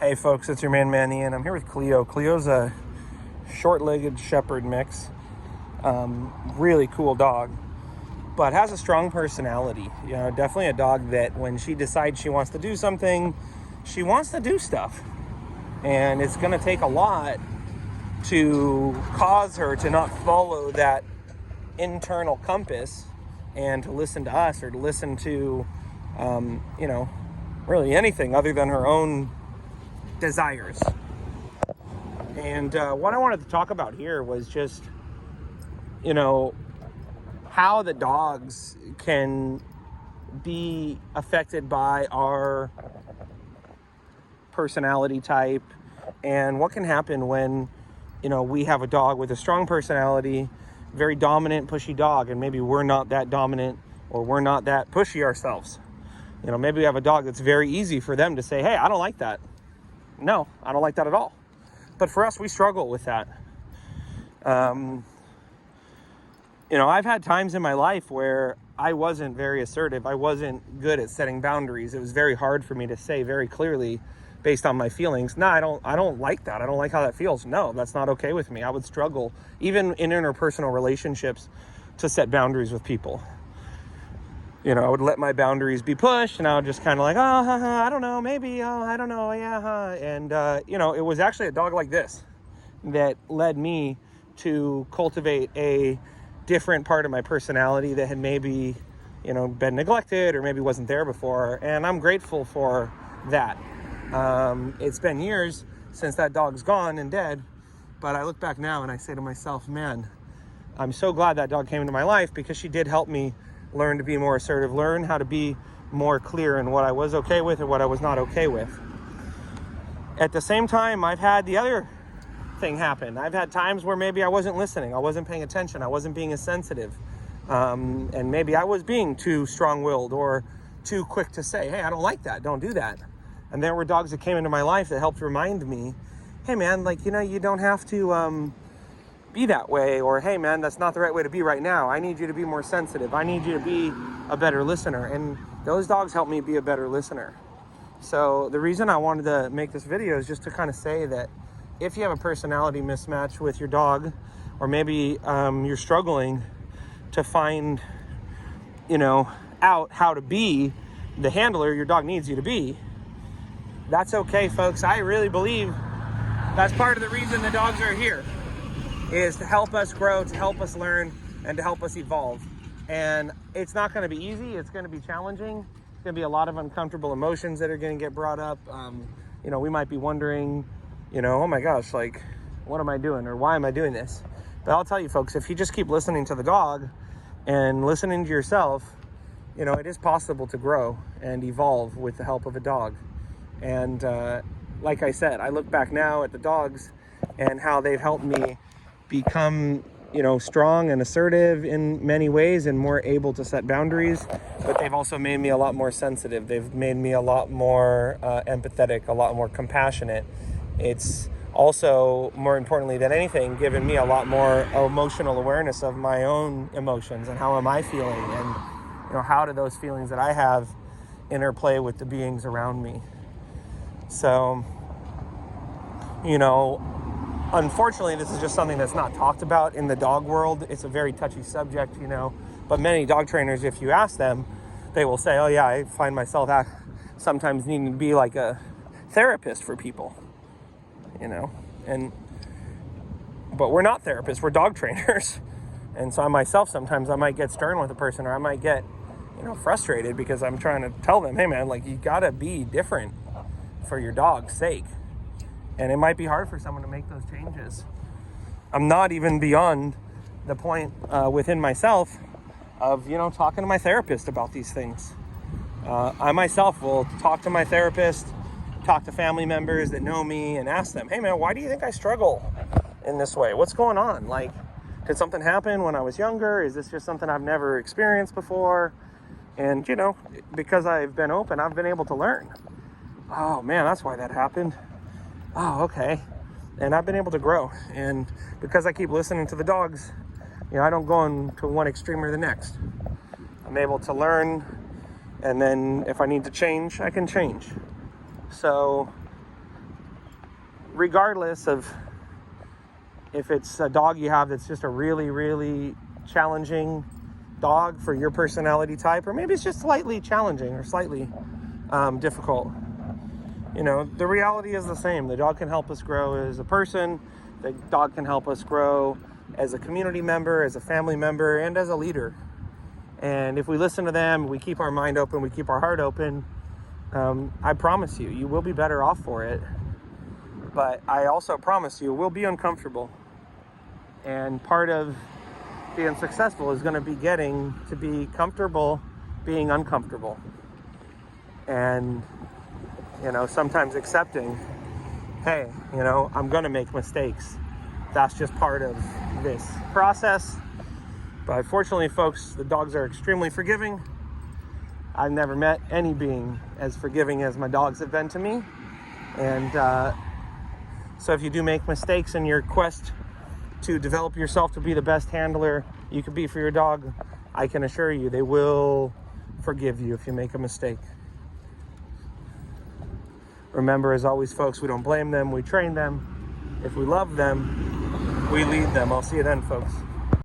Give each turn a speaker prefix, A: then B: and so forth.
A: Hey folks, it's your man Manny, and I'm here with Cleo. Cleo's a short-legged shepherd mix. Really cool dog, but has a strong personality. You know, definitely a dog that when she decides she wants to do something, she wants to do stuff. And it's going to take a lot to cause her to not follow that internal compass and to listen to us or to listen to, really anything other than her own desires. And what I wanted to talk about here was just, how the dogs can be affected by our personality type and what can happen when, we have a dog with a strong personality, very dominant, pushy dog, and maybe we're not that dominant or we're not that pushy ourselves. Maybe we have a dog that's very easy for them to say, hey, I don't like that. No, I don't like that at all. But for us, we struggle with that. I've had times in my life where I wasn't very assertive. I wasn't good at setting boundaries. It was very hard for me to say very clearly based on my feelings, no, I don't like that. I don't like how that feels. No, that's not okay with me. I would struggle, even in interpersonal relationships, to set boundaries with people. I would let my boundaries be pushed, and I would just kind of like, I don't know, maybe, I don't know, yeah. And, it was actually a dog like this that led me to cultivate a different part of my personality that had maybe, been neglected or maybe wasn't there before. And I'm grateful for that. It's been years since that dog's gone and dead, but I look back now and I say to myself, man, I'm so glad that dog came into my life because she did help me learn to be more assertive, learn how to be more clear in what I was okay with and what I was not okay with. At the same time, I've had the other thing happen. I've had times where maybe I wasn't listening, I wasn't paying attention, I wasn't being as sensitive, and maybe I was being too strong-willed or too quick to say, hey, I don't like that, don't do that. And there were dogs that came into my life that helped remind me, hey man, you don't have to be that way, or hey man, that's not the right way to be right now. I need you to be more sensitive. I need you to be a better listener. And those dogs helped me be a better listener. So the reason I wanted to make this video is just to kind of say that if you have a personality mismatch with your dog, or maybe you're struggling to find, out how to be the handler your dog needs you to be, that's okay, folks. I really believe that's part of the reason the dogs are here, is to help us grow, to help us learn, and to help us evolve. And it's not going to be easy. It's going to be challenging. It's going to be a lot of uncomfortable emotions that are going to get brought up. We might be wondering, oh my gosh, what am I doing? Or why am I doing this? But I'll tell you, folks, if you just keep listening to the dog and listening to yourself, it is possible to grow and evolve with the help of a dog. And like I said, I look back now at the dogs and how they've helped me become, strong and assertive in many ways and more able to set boundaries, but they've also made me a lot more sensitive. They've made me a lot more empathetic, a lot more compassionate. It's also, more importantly than anything, given me a lot more emotional awareness of my own emotions and how am I feeling, and how do those feelings that I have interplay with the beings around me. So, unfortunately, this is just something that's not talked about in the dog world. It's a very touchy subject, but many dog trainers, if you ask them, they will say, oh yeah, I find myself sometimes needing to be like a therapist for people, but we're not therapists, we're dog trainers. And so I myself, sometimes I might get stern with a person, or I might get, frustrated because I'm trying to tell them, hey man, you gotta be different for your dog's sake. And it might be hard for someone to make those changes. I'm not even beyond the point within myself of, talking to my therapist about these things. I myself will talk to my therapist, talk to family members that know me and ask them, hey man, why do you think I struggle in this way? What's going on? Did something happen when I was younger? Is this just something I've never experienced before? And, because I've been open, I've been able to learn. Oh man, that's why that happened. Oh, okay. And I've been able to grow. And because I keep listening to the dogs, I don't go into one extreme or the next. I'm able to learn, and then if I need to change, I can change. So regardless of if it's a dog you have that's just a really, really challenging dog for your personality type, or maybe it's just slightly challenging or slightly difficult. You know, the reality is the same. The dog can help us grow as a person. The dog can help us grow as a community member, as a family member, and as a leader. And if we listen to them, we keep our mind open, we keep our heart open, I promise you, you will be better off for it. But I also promise you, we'll be uncomfortable. And part of being successful is going to be getting to be comfortable being uncomfortable. And, you know, sometimes accepting, hey, you know, I'm going to make mistakes. That's just part of this process. But fortunately, folks, the dogs are extremely forgiving. I've never met any being as forgiving as my dogs have been to me. And so if you do make mistakes in your quest to develop yourself to be the best handler you could be for your dog, I can assure you they will forgive you if you make a mistake. Remember, as always, folks, we don't blame them, we train them. If we love them, we lead them. I'll see you then, folks.